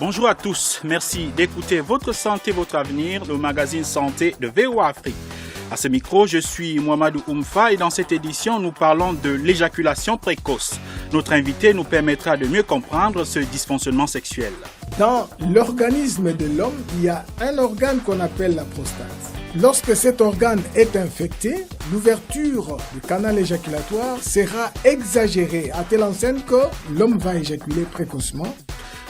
Bonjour à tous, merci d'écouter Votre Santé, Votre Avenir, le magazine Santé de VOA Afrique. À ce micro, je suis Mohamedou Oumfa et dans cette édition, nous parlons de l'éjaculation précoce. Notre invité nous permettra de mieux comprendre ce dysfonctionnement sexuel. Dans l'organisme de l'homme, il y a un organe qu'on appelle la prostate. Lorsque cet organe est infecté, l'ouverture du canal éjaculatoire sera exagérée à telle enseigne que l'homme va éjaculer précocement.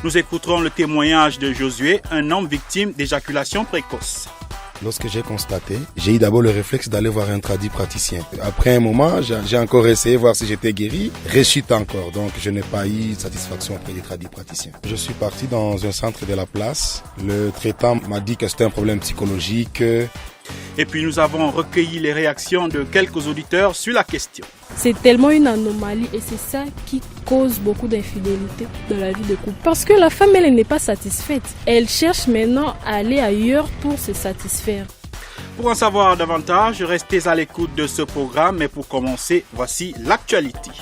Nous écouterons le témoignage de Josué, un homme victime d'éjaculation précoce. Lorsque j'ai constaté, j'ai eu d'abord le réflexe d'aller voir un praticien. Après un moment, j'ai encore essayé de voir si j'étais guéri. Rechute encore, donc je n'ai pas eu satisfaction auprès des praticiens. Je suis parti dans un centre de la place. Le traitant m'a dit que c'était un problème psychologique. Et puis nous avons recueilli les réactions de quelques auditeurs sur la question. C'est tellement une anomalie et c'est ça qui cause beaucoup d'infidélité dans la vie de couple. Parce que la femme, elle n'est pas satisfaite. Elle cherche maintenant à aller ailleurs pour se satisfaire. Pour en savoir davantage, restez à l'écoute de ce programme. Mais pour commencer, voici l'actualité.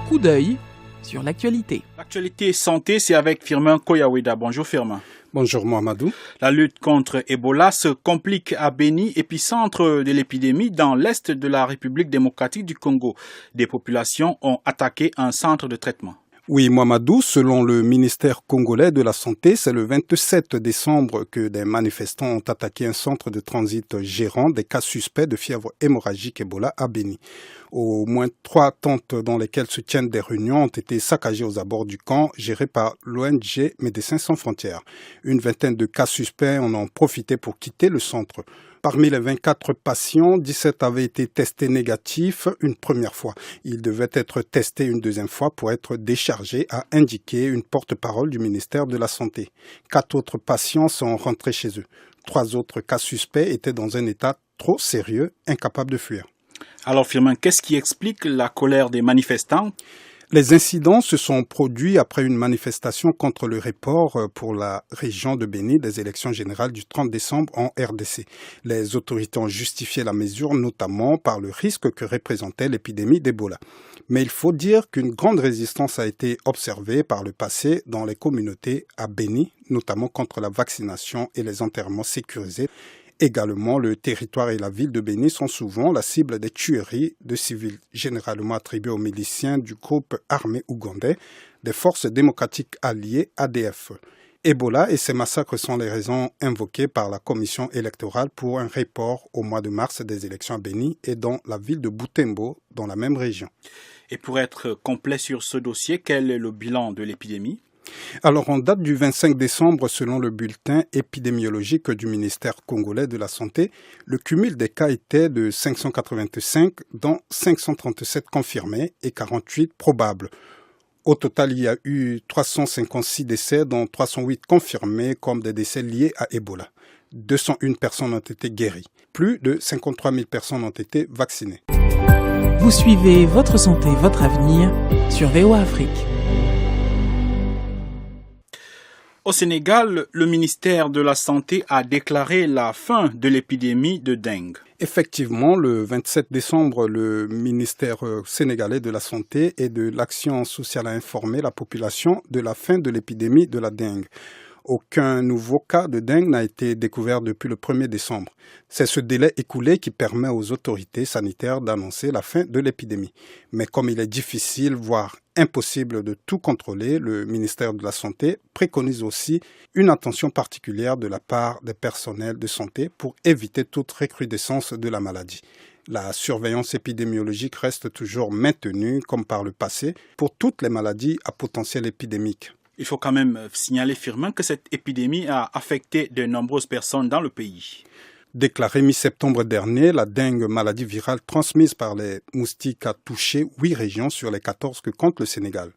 Coup d'œil sur l'actualité. L'actualité santé, c'est avec Firmin Koyaweda. Bonjour Firmin. Bonjour Mohamedou. La lutte contre Ebola se complique à Beni, épicentre de l'épidémie dans l'est de la République démocratique du Congo. Des populations ont attaqué un centre de traitement. Oui, Mohamedou, selon le ministère congolais de la Santé, c'est le 27 décembre que des manifestants ont attaqué un centre de transit gérant des cas suspects de fièvre hémorragique Ebola à Beni. Au moins 3 tentes dans lesquelles se tiennent des réunions ont été saccagées aux abords du camp, géré par l'ONG Médecins sans frontières. Une vingtaine de cas suspects en ont profité pour quitter le centre. Parmi les 24 patients, 17 avaient été testés négatifs une première fois. Ils devaient être testés une deuxième fois pour être déchargés, a indiqué une porte-parole du ministère de la Santé. 4 autres patients sont rentrés chez eux. 3 autres cas suspects étaient dans un état trop sérieux, incapables de fuir. Alors Firmin, qu'est-ce qui explique la colère des manifestants ? Les incidents se sont produits après une manifestation contre le report pour la région de Beni des élections générales du 30 décembre en RDC. Les autorités ont justifié la mesure notamment par le risque que représentait l'épidémie d'Ebola. Mais il faut dire qu'une grande résistance a été observée par le passé dans les communautés à Beni, notamment contre la vaccination et les enterrements sécurisés. Également, le territoire et la ville de Beni sont souvent la cible des tueries de civils, généralement attribuées aux miliciens du groupe armé ougandais des forces démocratiques alliées ADF. Ebola et ces massacres sont les raisons invoquées par la commission électorale pour un report au mois de mars des élections à Beni et dans la ville de Butembo, dans la même région. Et pour être complet sur ce dossier, quel est le bilan de l'épidémie ? Alors, en date du 25 décembre, selon le bulletin épidémiologique du ministère congolais de la Santé, le cumul des cas était de 585, dont 537 confirmés et 48 probables. Au total, il y a eu 356 décès, dont 308 confirmés comme des décès liés à Ebola. 201 personnes ont été guéries. Plus de 53 000 personnes ont été vaccinées. Vous suivez Votre Santé, Votre Avenir sur VOA Afrique. Au Sénégal, le ministère de la Santé a déclaré la fin de l'épidémie de dengue. Effectivement, le 27 décembre, le ministère sénégalais de la Santé et de l'Action sociale a informé la population de la fin de l'épidémie de la dengue. Aucun nouveau cas de dengue n'a été découvert depuis le 1er décembre. C'est ce délai écoulé qui permet aux autorités sanitaires d'annoncer la fin de l'épidémie. Mais comme il est difficile, voire impossible de tout contrôler, le ministère de la Santé préconise aussi une attention particulière de la part des personnels de santé pour éviter toute recrudescence de la maladie. La surveillance épidémiologique reste toujours maintenue, comme par le passé, pour toutes les maladies à potentiel épidémique. Il faut quand même signaler, Firmin, que cette épidémie a affecté de nombreuses personnes dans le pays. Déclaré mi-septembre dernier, la dengue, maladie virale transmise par les moustiques, a touché 8 régions sur les 14 que compte le Sénégal.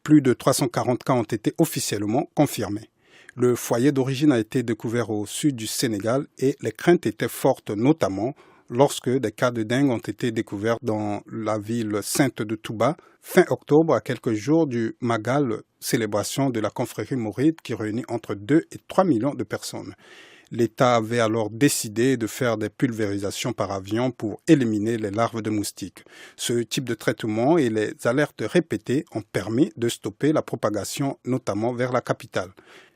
Plus de 340 cas ont été officiellement confirmés. Le foyer d'origine a été découvert au sud du Sénégal et les craintes étaient fortes, notamment lorsque des cas de dengue ont été découverts dans la ville sainte de Touba, fin octobre, à quelques jours du Magal, célébration de la confrérie mouride qui réunit entre 2 et 3 millions de personnes. L'État avait alors décidé de faire des pulvérisations par avion pour éliminer les larves de moustiques. Ce type de traitement et les alertes répétées ont permis de stopper la propagation, notamment vers la capitale.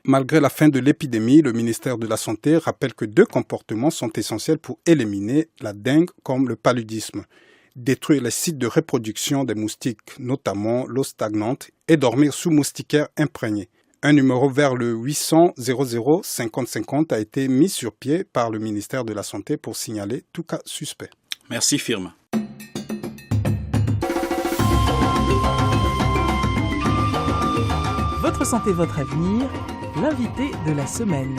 Malgré la fin de l'épidémie, le ministère de la Santé rappelle que 2 comportements sont essentiels pour éliminer la dengue comme le paludisme. Détruire les sites de reproduction des moustiques, notamment l'eau stagnante, et dormir sous moustiquaires imprégnés. Un numéro vers le 800 00 50 50 a été mis sur pied par le ministère de la Santé pour signaler tout cas suspect. Merci Firmin. Votre santé, votre avenir, l'invité de la semaine.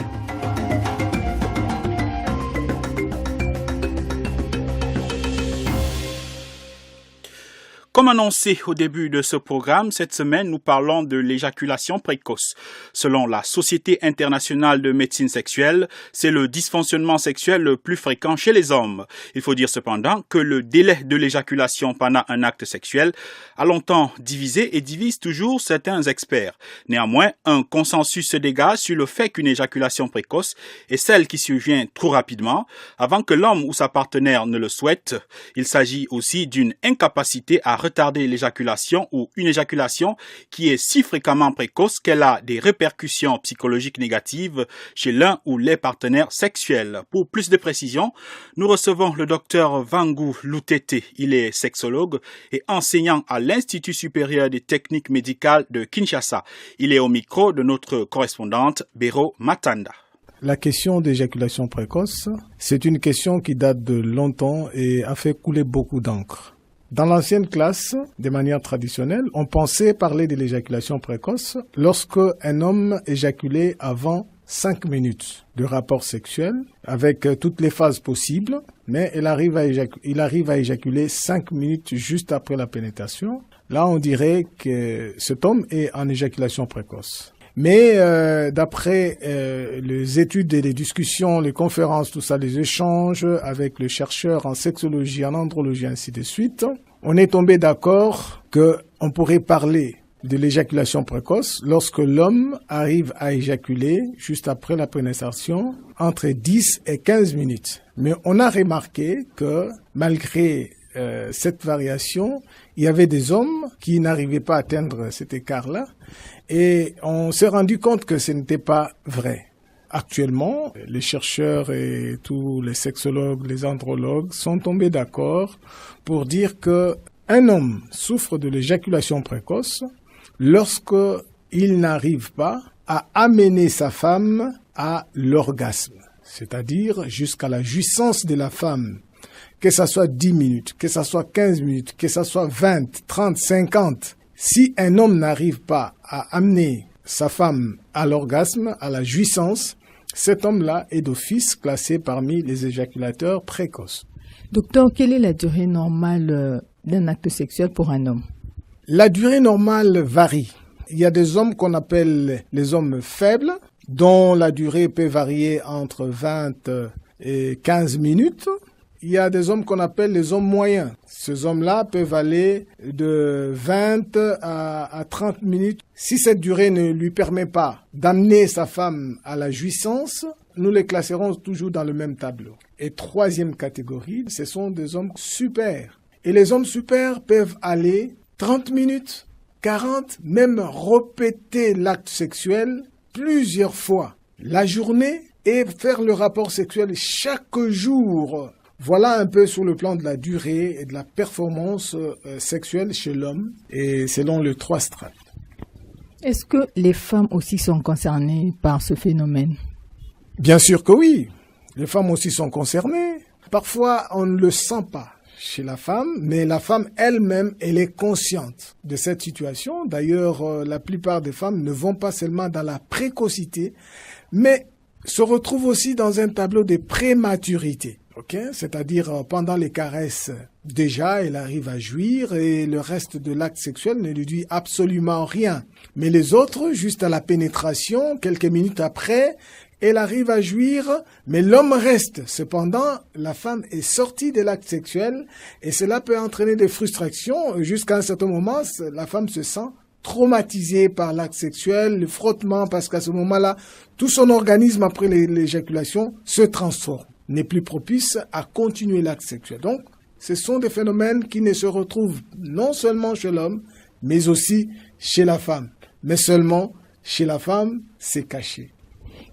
Comme annoncé au début de ce programme, cette semaine, nous parlons de l'éjaculation précoce. Selon la Société internationale de médecine sexuelle, c'est le dysfonctionnement sexuel le plus fréquent chez les hommes. Il faut dire cependant que le délai de l'éjaculation pendant un acte sexuel a longtemps divisé et divise toujours certains experts. Néanmoins, un consensus se dégage sur le fait qu'une éjaculation précoce est celle qui survient trop rapidement, avant que l'homme ou sa partenaire ne le souhaite. Il s'agit aussi d'une incapacité à retarder l'éjaculation ou une éjaculation qui est si fréquemment précoce qu'elle a des répercussions psychologiques négatives chez l'un ou les partenaires sexuels. Pour plus de précisions, nous recevons le docteur Vangu Lutete. Il est sexologue et enseignant à l'Institut supérieur des techniques médicales de Kinshasa. Il est au micro de notre correspondante Béro Matanda. La question d'éjaculation précoce, c'est une question qui date de longtemps et a fait couler beaucoup d'encre. Dans l'ancienne classe, de manière traditionnelle, on pensait parler de l'éjaculation précoce lorsque un homme éjaculait avant 5 minutes de rapport sexuel avec toutes les phases possibles, mais il arrive à éjaculer 5 minutes juste après la pénétration. Là, on dirait que cet homme est en éjaculation précoce. Mais d'après les études et les discussions, les conférences, tout ça, les échanges avec les chercheurs en sexologie, en andrologie, ainsi de suite, on est tombé d'accord qu'on pourrait parler de l'éjaculation précoce lorsque l'homme arrive à éjaculer juste après la pénétration entre 10 et 15 minutes. Mais on a remarqué que malgré cette variation, il y avait des hommes qui n'arrivaient pas à atteindre cet écart-là et on s'est rendu compte que ce n'était pas vrai. Actuellement, les chercheurs et tous les sexologues, les andrologues sont tombés d'accord pour dire que un homme souffre de l'éjaculation précoce lorsque il n'arrive pas à amener sa femme à l'orgasme, c'est-à-dire jusqu'à la jouissance de la femme. Que ça soit 10 minutes, que ça soit 15 minutes, que ça soit 20, 30, 50. Si un homme n'arrive pas à amener sa femme à l'orgasme, à la jouissance, cet homme-là est d'office classé parmi les éjaculateurs précoces. Docteur, quelle est la durée normale d'un acte sexuel pour un homme? La durée normale varie. Il y a des hommes qu'on appelle les hommes faibles, dont la durée peut varier entre 20 et 15 minutes. Il y a des hommes qu'on appelle les hommes moyens. Ces hommes-là peuvent aller de 20 à 30 minutes. Si cette durée ne lui permet pas d'amener sa femme à la jouissance, nous les classerons toujours dans le même tableau. Et troisième catégorie, ce sont des hommes super. Et les hommes super peuvent aller 30 minutes, 40, même répéter l'acte sexuel plusieurs fois la journée et faire le rapport sexuel chaque jour. Voilà un peu sur le plan de la durée et de la performance sexuelle chez l'homme, et selon les 3 strates. Est-ce que les femmes aussi sont concernées par ce phénomène? Bien sûr que oui. Les femmes aussi sont concernées. Parfois, on ne le sent pas chez la femme, mais la femme elle-même, elle est consciente de cette situation. D'ailleurs, la plupart des femmes ne vont pas seulement dans la précocité, mais se retrouvent aussi dans un tableau de prématurité. Okay? C'est-à-dire, pendant les caresses, déjà, elle arrive à jouir et le reste de l'acte sexuel ne lui dit absolument rien. Mais les autres, juste à la pénétration, quelques minutes après, elle arrive à jouir, mais l'homme reste. Cependant, la femme est sortie de l'acte sexuel et cela peut entraîner des frustrations. Jusqu'à un certain moment, la femme se sent traumatisé par l'acte sexuel, le frottement, parce qu'à ce moment-là, tout son organisme après l'éjaculation se transforme, n'est plus propice à continuer l'acte sexuel. Donc, ce sont des phénomènes qui ne se retrouvent non seulement chez l'homme, mais aussi chez la femme. Mais seulement chez la femme, c'est caché.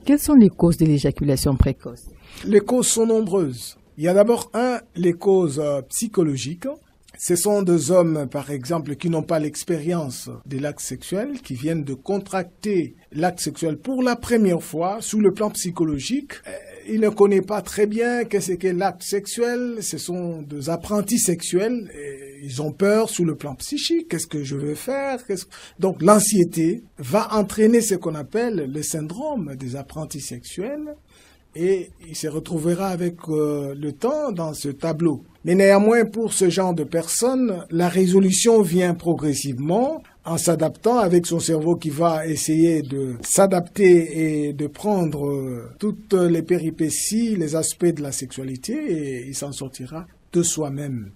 Quelles sont les causes de l'éjaculation précoce? Les causes sont nombreuses. Il y a d'abord les causes psychologiques. Ce sont des hommes, par exemple, qui n'ont pas l'expérience de l'acte sexuel, qui viennent de contracter l'acte sexuel pour la première fois sous le plan psychologique. Ils ne connaissent pas très bien qu'est-ce qu'est l'acte sexuel. Ce sont des apprentis sexuels. Ils ont peur sous le plan psychique. Qu'est-ce que je veux faire? Donc l'anxiété va entraîner ce qu'on appelle le syndrome des apprentis sexuels. Et il se retrouvera avec le temps dans ce tableau. Mais néanmoins, pour ce genre de personnes, la résolution vient progressivement en s'adaptant avec son cerveau qui va essayer de s'adapter et de prendre toutes les péripéties, les aspects de la sexualité, et il s'en sortira de soi-même.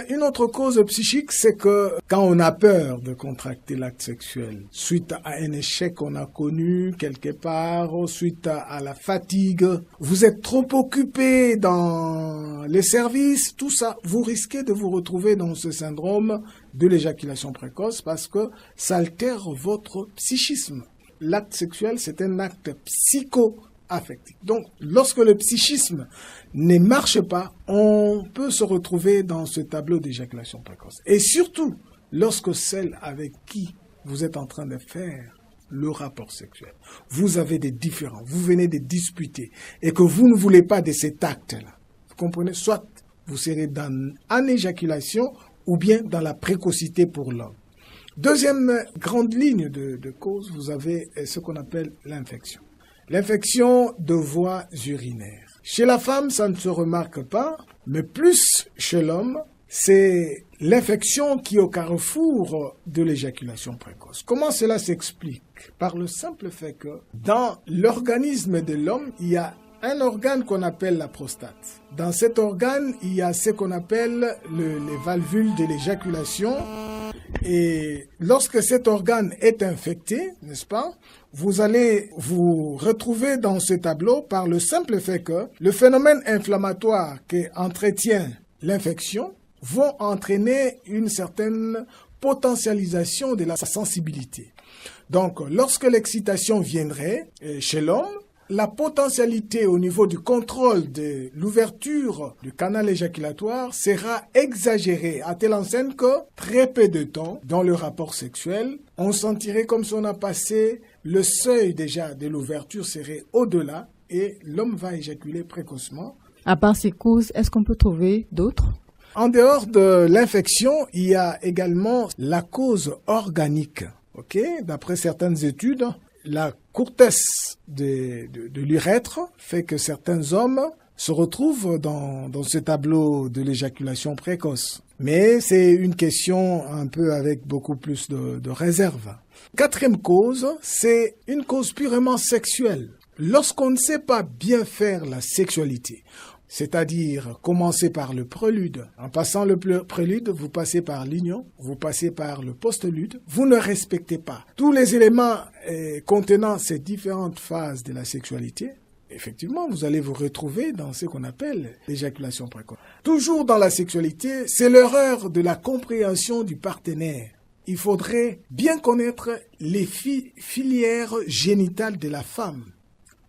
Une autre cause psychique, c'est que quand on a peur de contracter l'acte sexuel, suite à un échec qu'on a connu quelque part, suite à la fatigue, vous êtes trop occupé dans les services, tout ça, vous risquez de vous retrouver dans ce syndrome de l'éjaculation précoce parce que ça altère votre psychisme. L'acte sexuel, c'est un acte psycho-affectif. Donc, lorsque le psychisme ne marche pas, on peut se retrouver dans ce tableau d'éjaculation précoce. Et surtout, lorsque celle avec qui vous êtes en train de faire le rapport sexuel, vous avez des différends, vous venez de disputer, et que vous ne voulez pas de cet acte-là. Vous comprenez? Soit vous serez en éjaculation, ou bien dans la précocité pour l'homme. Deuxième grande ligne de cause, vous avez ce qu'on appelle l'infection. L'infection de voies urinaires. Chez la femme, ça ne se remarque pas, mais plus chez l'homme, c'est l'infection qui est au carrefour de l'éjaculation précoce. Comment cela s'explique? Par le simple fait que dans l'organisme de l'homme, il y a un organe qu'on appelle la prostate. Dans cet organe, il y a ce qu'on appelle les valvules de l'éjaculation. Et lorsque cet organe est infecté, n'est-ce pas, vous allez vous retrouver dans ce tableau par le simple fait que le phénomène inflammatoire qui entretient l'infection vont entraîner une certaine potentialisation de la sensibilité. Donc, lorsque l'excitation viendrait chez l'homme, la potentialité au niveau du contrôle de l'ouverture du canal éjaculatoire sera exagérée à telle enseigne que très peu de temps dans le rapport sexuel, on sentirait comme si on a passé le seuil déjà de l'ouverture serait au-delà et l'homme va éjaculer précocement. À part ces causes, est-ce qu'on peut trouver d'autres? En dehors de l'infection, il y a également la cause organique. D'après certaines études, la courtesse de l'urètre fait que certains hommes se retrouvent dans ce tableau de l'éjaculation précoce. Mais c'est une question un peu avec beaucoup plus de réserve. Quatrième cause, c'est une cause purement sexuelle. Lorsqu'on ne sait pas bien faire la sexualité, c'est-à-dire commencer par le prélude. En passant le prélude, vous passez par l'union, vous passez par le postlude. Vous ne respectez pas tous les éléments contenant ces différentes phases de la sexualité. Effectivement, vous allez vous retrouver dans ce qu'on appelle l'éjaculation précoce. Toujours dans la sexualité, c'est l'erreur de la compréhension du partenaire. Il faudrait bien connaître les filières génitales de la femme.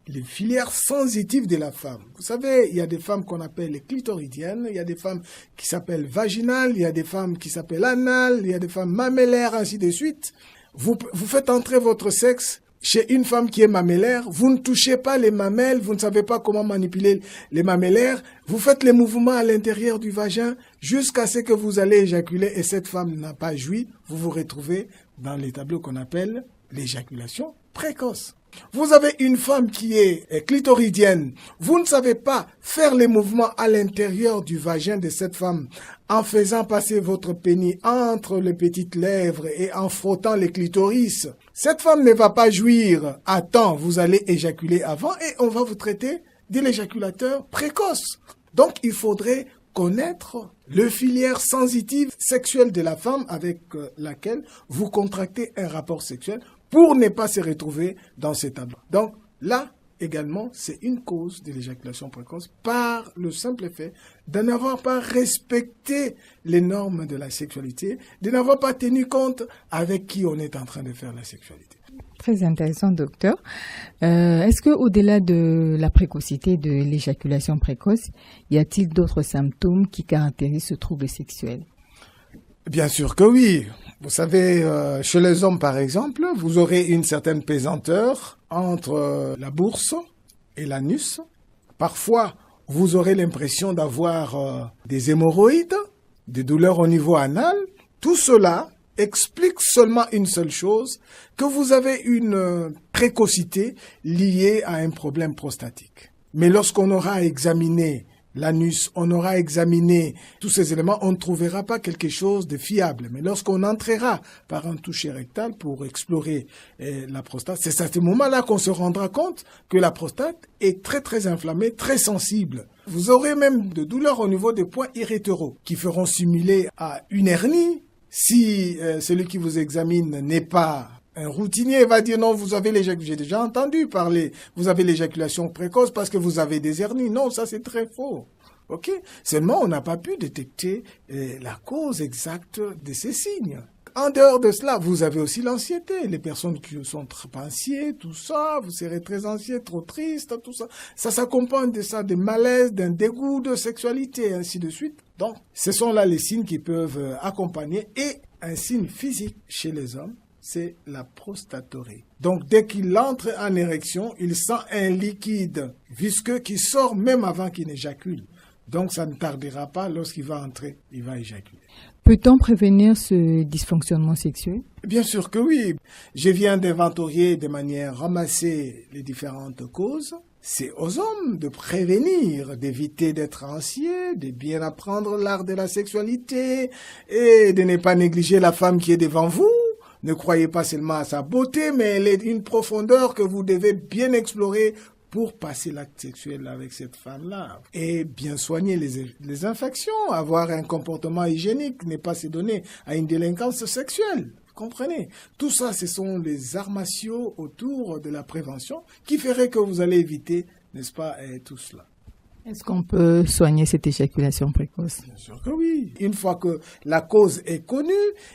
Les filières sensitives de la femme. Vous savez, il y a des femmes qu'on appelle les clitoridiennes, il y a des femmes qui s'appellent vaginales, il y a des femmes qui s'appellent anales, il y a des femmes mamellaires, ainsi de suite. Vous faites entrer votre sexe chez une femme qui est mamellaire, vous ne touchez pas les mamelles, vous ne savez pas comment manipuler les mamellaires, vous faites les mouvements à l'intérieur du vagin jusqu'à ce que vous allez éjaculer et cette femme n'a pas joui, vous vous retrouvez dans les tableaux qu'on appelle l'éjaculation précoce. Vous avez une femme qui est clitoridienne. Vous ne savez pas faire les mouvements à l'intérieur du vagin de cette femme en faisant passer votre pénis entre les petites lèvres et en frottant les clitoris. Cette femme ne va pas jouir à temps. Vous allez éjaculer avant et on va vous traiter de l'éjaculateur précoce. Donc, il faudrait connaître le filière sensitive sexuelle de la femme avec laquelle vous contractez un rapport sexuel pour ne pas se retrouver dans cet tableau. Donc là, également, c'est une cause de l'éjaculation précoce par le simple fait de n'avoir pas respecté les normes de la sexualité, de n'avoir pas tenu compte avec qui on est en train de faire la sexualité. Très intéressant, docteur. Est-ce que, au-delà de la précocité de l'éjaculation précoce, y a-t-il d'autres symptômes qui caractérisent ce trouble sexuel? Bien sûr que oui. Vous savez, chez les hommes, par exemple, vous aurez une certaine pesanteur entre la bourse et l'anus. Parfois, vous aurez l'impression d'avoir des hémorroïdes, des douleurs au niveau anal. Tout cela explique seulement une seule chose, que vous avez une précocité liée à un problème prostatique. Mais lorsqu'on aura examiné l'anus, on aura examiné tous ces éléments, on ne trouvera pas quelque chose de fiable. Mais lorsqu'on entrera par un toucher rectal pour explorer la prostate, c'est à ce moment-là qu'on se rendra compte que la prostate est très très inflammée, très sensible. Vous aurez même de douleurs au niveau des points irrétéraux qui feront simuler à une hernie. Si celui qui vous examine n'est pas un routinier, va dire non, vous avez l'éjaculation. J'ai déjà entendu parler, vous avez l'éjaculation précoce parce que vous avez des hernies. Non, ça c'est très faux. Ok? Seulement, on n'a pas pu détecter la cause exacte de ces signes. En dehors de cela, vous avez aussi l'anxiété. Les personnes qui sont trop anxieuses, tout ça, vous serez très anxieux, trop triste, tout ça. Ça s'accompagne de ça, des malaises, d'un dégoût de sexualité, ainsi de suite. Donc, ce sont là les signes qui peuvent accompagner. Et un signe physique chez les hommes, c'est la prostatorée. Donc, dès qu'il entre en érection, il sent un liquide visqueux qui sort même avant qu'il n'éjacule. Donc, ça ne tardera pas, lorsqu'il va entrer, il va éjaculer. Peut-on prévenir ce dysfonctionnement sexuel? Bien sûr que oui. Je viens d'inventorier de manière ramassée les différentes causes. C'est aux hommes de prévenir, d'éviter d'être anxieux, de bien apprendre l'art de la sexualité et de ne pas négliger la femme qui est devant vous. Ne croyez pas seulement à sa beauté, mais elle est une profondeur que vous devez bien explorer pour passer l'acte sexuel avec cette femme-là. Et bien soigner les infections, avoir un comportement hygiénique, ne pas se donner à une délinquance sexuelle. Comprenez? Tout ça, ce sont les arts martiaux autour de la prévention qui feraient que vous allez éviter, n'est-ce pas, tout cela. Est-ce qu'on peut soigner cette éjaculation précoce? Bien sûr que oui. Une fois que la cause est connue,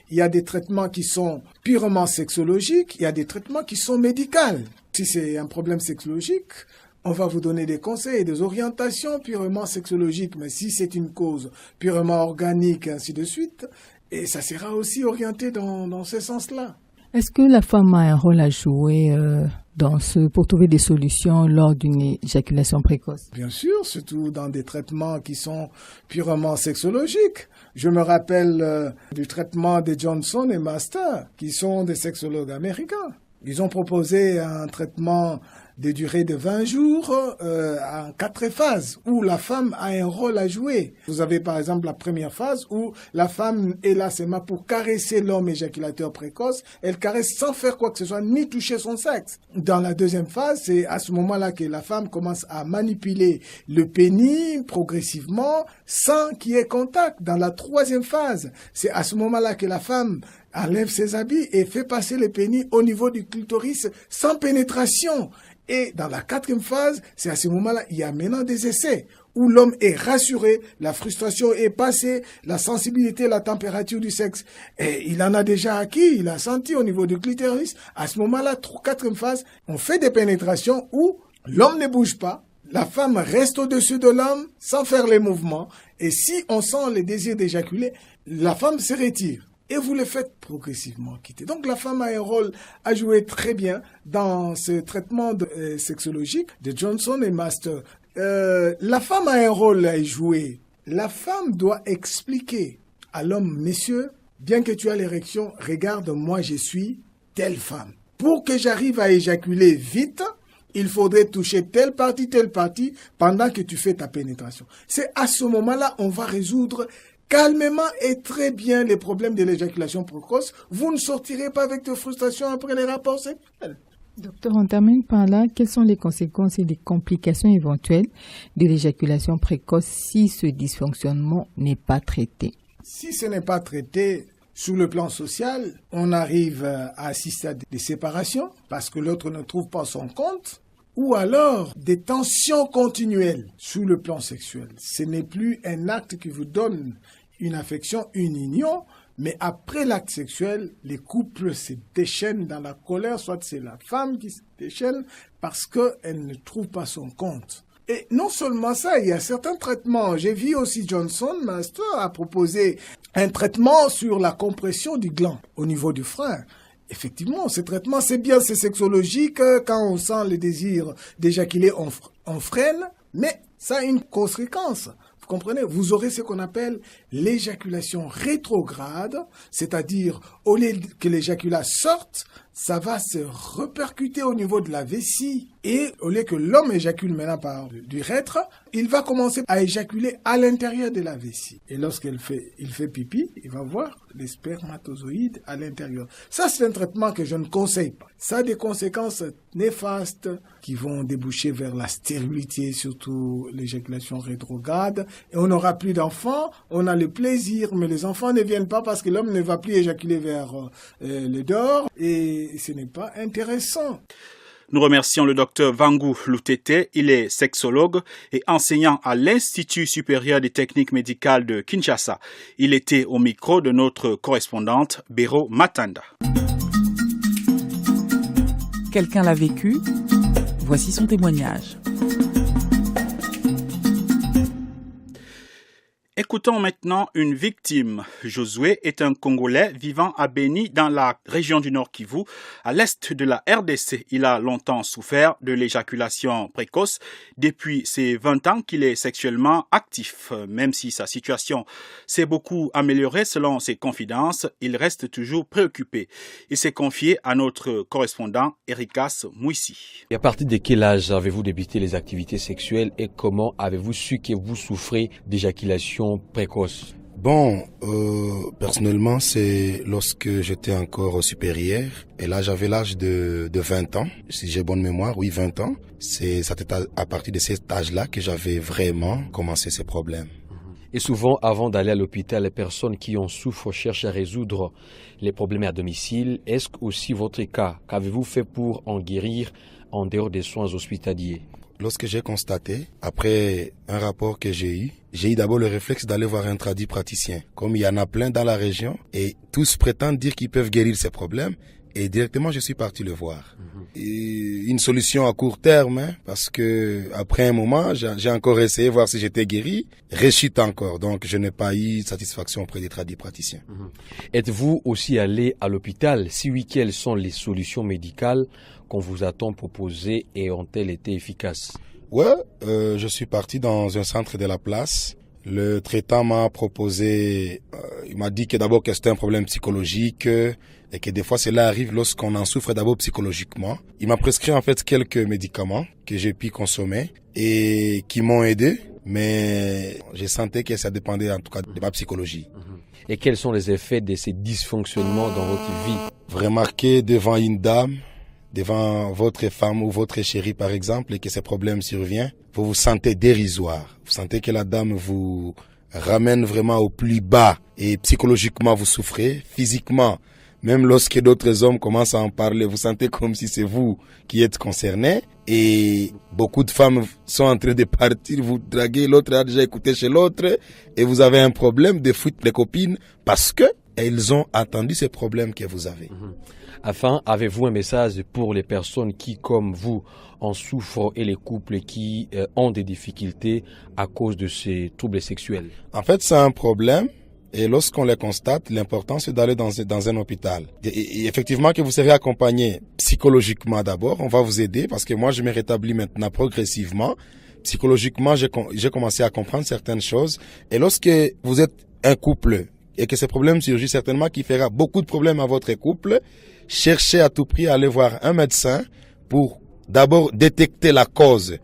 il y a des traitements qui sont purement sexologiques, il y a des traitements qui sont médicaux. Si c'est un problème sexologique, on va vous donner des conseils et des orientations purement sexologiques. Mais si c'est une cause purement organique, ainsi de suite, et ça sera aussi orienté dans ce sens-là. Est-ce que la femme a un rôle à jouer pour trouver des solutions lors d'une éjaculation précoce? Bien sûr, surtout dans des traitements qui sont purement sexologiques. Je me rappelle du traitement de Johnson et Master, qui sont des sexologues américains. Ils ont proposé un traitement de durée de 20 jours en 4 phases où la femme a un rôle à jouer. Vous avez par exemple la première phase où la femme est là seulement pour caresser l'homme éjaculateur précoce. Elle caresse sans faire quoi que ce soit, ni toucher son sexe. Dans la deuxième phase, c'est à ce moment-là que la femme commence à manipuler le pénis progressivement sans qu'il y ait contact. Dans la troisième phase, c'est à ce moment-là que la femme enlève ses habits et fait passer le pénis au niveau du clitoris sans pénétration. Et dans la quatrième phase, c'est à ce moment-là, il y a maintenant des essais où l'homme est rassuré, la frustration est passée, la sensibilité, la température du sexe, et il en a déjà acquis, il a senti au niveau du clitoris. À ce moment-là, quatrième phase, on fait des pénétrations où l'homme ne bouge pas, la femme reste au-dessus de l'homme sans faire les mouvements, et si on sent le désir d'éjaculer, la femme se retire. Et vous le faites progressivement quitter. Donc la femme a un rôle à jouer très bien dans ce traitement sexologique de Johnson et Master. La femme a un rôle à jouer. La femme doit expliquer à l'homme, messieurs, bien que tu aies l'érection, regarde, moi je suis telle femme. Pour que j'arrive à éjaculer vite, il faudrait toucher telle partie pendant que tu fais ta pénétration. C'est à ce moment-là on va résoudre calmement et très bien les problèmes de l'éjaculation précoce. Vous ne sortirez pas avec de frustration après les rapports sexuels. Docteur, on termine par là. Quelles sont les conséquences et les complications éventuelles de l'éjaculation précoce si ce dysfonctionnement n'est pas traité? Si ce n'est pas traité, sur le plan social, on arrive à assister à des séparations parce que l'autre ne trouve pas son compte, ou alors des tensions continuelles sur le plan sexuel. Ce n'est plus un acte qui vous donne une affection, une union, mais après l'acte sexuel, les couples se déchaînent dans la colère, soit c'est la femme qui se déchaîne parce qu'elle ne trouve pas son compte. Et non seulement ça, il y a certains traitements. J'ai vu aussi Johnson Master a proposé un traitement sur la compression du gland au niveau du frein. Effectivement, ce traitement, c'est bien, c'est sexologique. Quand on sent le désir d'éjaculer, on freine, mais ça a une conséquence. Vous comprenez? Vous aurez ce qu'on appelle l'éjaculation rétrograde, c'est-à-dire au lieu que l'éjaculat sorte, ça va se répercuter au niveau de la vessie. Et au lieu que l'homme éjacule maintenant par l'urètre, il va commencer à éjaculer à l'intérieur de la vessie. Et lorsqu'il fait pipi, il va voir les spermatozoïdes à l'intérieur. Ça, c'est un traitement que je ne conseille pas. Ça a des conséquences néfastes qui vont déboucher vers la stérilité, surtout l'éjaculation rétrograde. Et on n'aura plus d'enfants, on a le plaisir, mais les enfants ne viennent pas parce que l'homme ne va plus éjaculer vers le dehors. Et ce n'est pas intéressant. Nous remercions le docteur Vangu Lutete. Il est sexologue et enseignant à l'Institut supérieur des techniques médicales de Kinshasa. Il était au micro de notre correspondante Béro Matanda. Quelqu'un l'a vécu? Voici son témoignage. Écoutons maintenant une victime. Josué est un Congolais vivant à Beni dans la région du Nord Kivu, à l'est de la RDC. Il a longtemps souffert de l'éjaculation précoce. Depuis ses 20 ans qu'il est sexuellement actif. Même si sa situation s'est beaucoup améliorée selon ses confidences, il reste toujours préoccupé. Il s'est confié à notre correspondant Erikas Mouissi. Et à partir de quel âge avez-vous débuté les activités sexuelles et comment avez-vous su que vous souffrez d'éjaculation précoce? Bon, personnellement, c'est lorsque j'étais encore au supérieur. Et là, j'avais l'âge de 20 ans. Si j'ai bonne mémoire, oui, 20 ans. C'est à partir de cet âge-là que j'avais vraiment commencé ces problèmes. Et souvent, avant d'aller à l'hôpital, les personnes qui en souffrent cherchent à résoudre les problèmes à domicile. Est-ce aussi votre cas? Qu'avez-vous fait pour en guérir en dehors des soins hospitaliers? Lorsque j'ai constaté, après un rapport que j'ai eu d'abord le réflexe d'aller voir un tradit praticien. Comme il y en a plein dans la région et tous prétendent dire qu'ils peuvent guérir ces problèmes. Et directement, je suis parti le voir. Et une solution à court terme, hein, parce que après un moment, j'ai encore essayé de voir si j'étais guéri. Rechute encore, donc je n'ai pas eu satisfaction auprès des tradis praticiens. Êtes-vous aussi allé à l'hôpital? Si oui, quelles sont les solutions médicales qu'on vous a-t-on proposées et ont-elles été efficaces? Ouais, je suis parti dans un centre de la place. Le traitant m'a proposé, il m'a dit que d'abord que c'était un problème psychologique et que des fois cela arrive lorsqu'on en souffre d'abord psychologiquement. Il m'a prescrit en fait quelques médicaments que j'ai pu consommer et qui m'ont aidé, mais j'ai senti que ça dépendait en tout cas de ma psychologie. Et quels sont les effets de ces dysfonctionnements dans votre vie? Vous remarquez devant une dame, devant votre femme ou votre chérie par exemple, et que ces problèmes surviennent, vous vous sentez dérisoire. Vous sentez que la dame vous ramène vraiment au plus bas et psychologiquement vous souffrez, physiquement. Même lorsque d'autres hommes commencent à en parler, vous sentez comme si c'est vous qui êtes concerné. Et beaucoup de femmes sont en train de partir, vous draguez, l'autre a déjà écouté chez l'autre et vous avez un problème de fuite des copines parce que elles ont entendu ces problèmes que vous avez. Enfin, avez-vous un message pour les personnes qui, comme vous, en souffrent et les couples qui ont des difficultés à cause de ces troubles sexuels? En fait, c'est un problème. Et lorsqu'on les constate, l'important c'est d'aller dans un hôpital. Et effectivement que vous serez accompagné psychologiquement d'abord, on va vous aider parce que moi je me rétablis maintenant progressivement. Psychologiquement, j'ai commencé à comprendre certaines choses. Et lorsque vous êtes un couple et que ces problèmes surgissent, certainement qu'il fera beaucoup de problèmes à votre couple, cherchez à tout prix à aller voir un médecin pour d'abord détecter la cause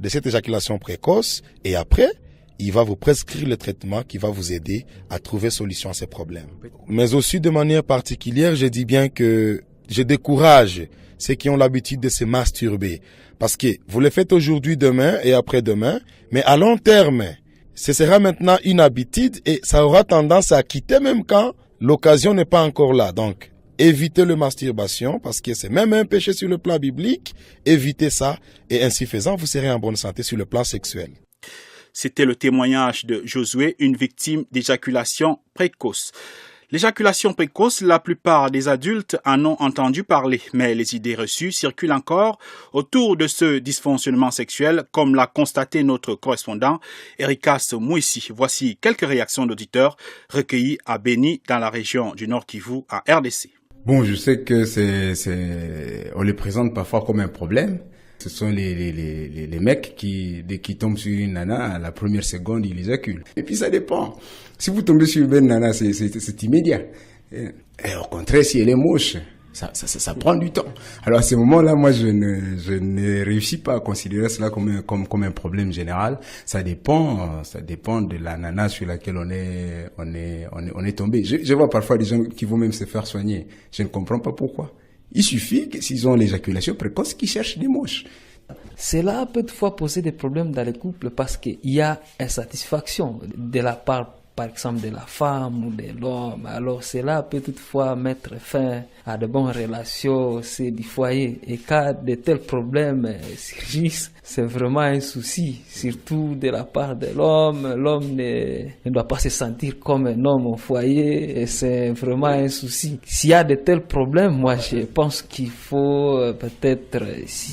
de cette éjaculation précoce et après, il va vous prescrire le traitement qui va vous aider à trouver solution à ces problèmes. Mais aussi de manière particulière, je dis bien que je décourage ceux qui ont l'habitude de se masturber. Parce que vous le faites aujourd'hui, demain et après-demain, mais à long terme, ce sera maintenant une habitude et ça aura tendance à quitter même quand l'occasion n'est pas encore là. Donc, évitez la masturbation parce que c'est même un péché sur le plan biblique. Évitez ça et ainsi faisant, vous serez en bonne santé sur le plan sexuel. C'était le témoignage de Josué, une victime d'éjaculation précoce. L'éjaculation précoce, la plupart des adultes en ont entendu parler, mais les idées reçues circulent encore autour de ce dysfonctionnement sexuel, comme l'a constaté notre correspondant Erikas Mouissi. Voici quelques réactions d'auditeurs recueillies à Béni, dans la région du Nord Kivu, à RDC. Bon, je sais que on les présente parfois comme un problème. Ce sont les mecs dès qu'ils tombent sur une nana, à la première seconde, ils éjaculent. Et puis ça dépend. Si vous tombez sur une nana, c'est immédiat. Et au contraire, si elle est moche, ça prend du temps. Alors à ce moment-là, moi, je ne réussis pas à considérer cela comme un problème général. Ça dépend de la nana sur laquelle on est tombé. Je vois parfois des gens qui vont même se faire soigner. Je ne comprends pas pourquoi. Il suffit que s'ils ont l'éjaculation précoce, qu'ils cherchent des moches. Cela peut toutefois poser des problèmes dans les couples parce qu'il y a insatisfaction de la part, par exemple, de la femme ou de l'homme. Alors cela peut toutefois mettre fin à de bonnes relations au sein du foyer. Et quand de tels problèmes surgissent, c'est vraiment un souci, surtout de la part de l'homme. L'homme ne doit pas se sentir comme un homme au foyer et c'est vraiment un souci. S'il y a de tels problèmes, moi je pense qu'il faut peut-être,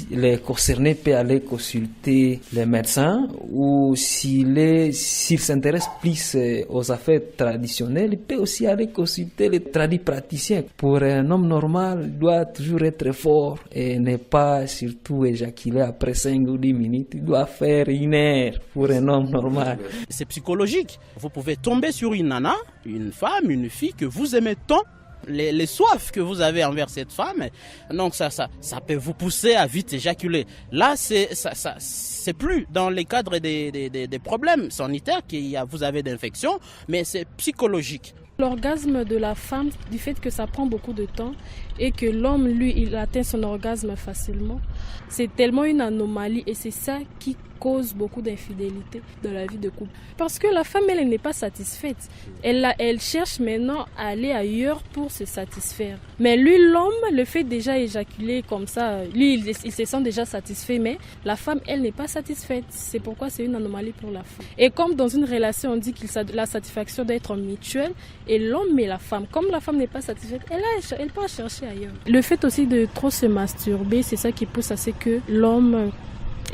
les concernés peuvent aller consulter les médecins ou s'il s'intéresse plus aux affaires traditionnelles, il peut aussi aller consulter les praticiens. Pour un homme normal, il doit toujours être fort et ne pas surtout éjaculer après 5 ou 10 minutes. Il doit faire 1 heure pour un homme normal. C'est psychologique. Vous pouvez tomber sur une nana, une femme, une fille que vous aimez tant. Les soifs que vous avez envers cette femme, donc ça peut vous pousser à vite éjaculer. Là, c'est plus dans les cadres des problèmes sanitaires vous avez d'infection, mais c'est psychologique. L'orgasme de la femme, du fait que ça prend beaucoup de temps et que l'homme, lui, il atteint son orgasme facilement, c'est tellement une anomalie et c'est ça qui cause beaucoup d'infidélité dans la vie de couple. Parce que la femme, elle n'est pas satisfaite. Elle cherche maintenant à aller ailleurs pour se satisfaire. Mais lui, l'homme, le fait déjà éjaculer comme ça, lui, il se sent déjà satisfait, mais la femme, elle n'est pas satisfaite. C'est pourquoi c'est une anomalie pour la femme. Et comme dans une relation, on dit que la satisfaction doit être mutuelle, et l'homme et la femme, comme la femme n'est pas satisfaite, elle peut chercher ailleurs. Le fait aussi de trop se masturber, c'est ça qui pousse à ce que l'homme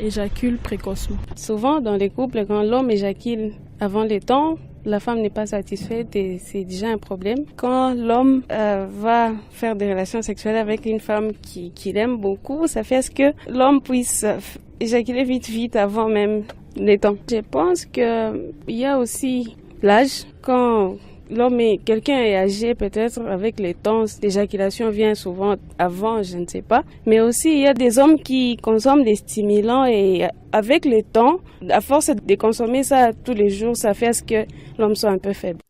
éjacule précocement. Souvent, dans les couples, quand l'homme éjacule avant le temps, la femme n'est pas satisfaite et c'est déjà un problème. Quand l'homme va faire des relations sexuelles avec une femme qu'il aime beaucoup, ça fait à ce que l'homme puisse éjaculer vite avant même le temps. Je pense qu'il y a aussi l'âge. Quand quelqu'un est âgé, peut-être avec le temps, l'éjaculation vient souvent avant, je ne sais pas. Mais aussi, il y a des hommes qui consomment des stimulants et avec le temps, à force de consommer ça tous les jours, ça fait à ce que l'homme soit un peu faible.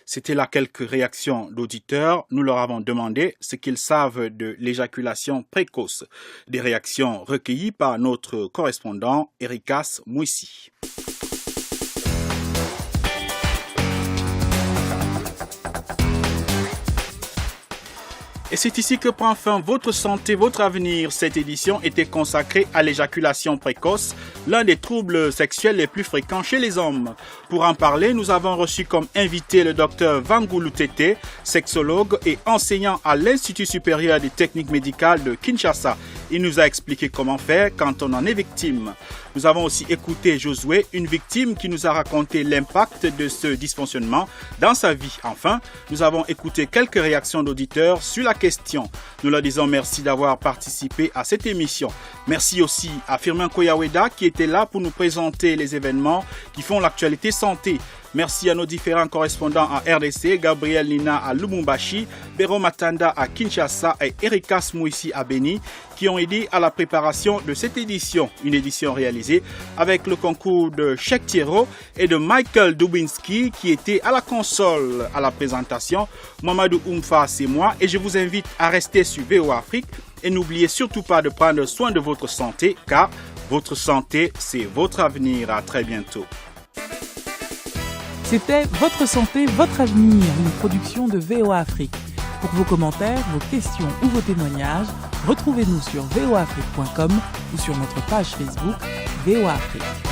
C'était là quelques réactions d'auditeurs. Nous leur avons demandé ce qu'ils savent de l'éjaculation précoce. Des réactions recueillies par notre correspondant Erikas Mouissi. Et c'est ici que prend fin Votre santé, votre avenir. Cette édition était consacrée à l'éjaculation précoce, l'un des troubles sexuels les plus fréquents chez les hommes. Pour en parler, nous avons reçu comme invité le docteur Vangulu Tete, sexologue et enseignant à l'Institut supérieur des techniques médicales de Kinshasa. Il nous a expliqué comment faire quand on en est victime. Nous avons aussi écouté Josué, une victime qui nous a raconté l'impact de ce dysfonctionnement dans sa vie. Enfin, nous avons écouté quelques réactions d'auditeurs sur la question. Nous leur disons merci d'avoir participé à cette émission. Merci aussi à Firmin Koyaweda qui était là pour nous présenter les événements qui font l'actualité santé. Merci à nos différents correspondants à RDC, Gabriel Nina à Lubumbashi, Bero Matanda à Kinshasa et Erika Smouissi à Beni, qui ont aidé à la préparation de cette édition. Une édition réalisée avec le concours de Cheikh Thierro et de Michael Dubinski, qui était à la console à la présentation. Mamadou Oumfa, c'est moi, et je vous invite à rester sur VOA Afrique. Et n'oubliez surtout pas de prendre soin de votre santé, car votre santé, c'est votre avenir. À très bientôt. C'était Votre santé, votre avenir, une production de VOA Afrique. Pour vos commentaires, vos questions ou vos témoignages, retrouvez-nous sur voaafrique.com ou sur notre page Facebook VOA Afrique.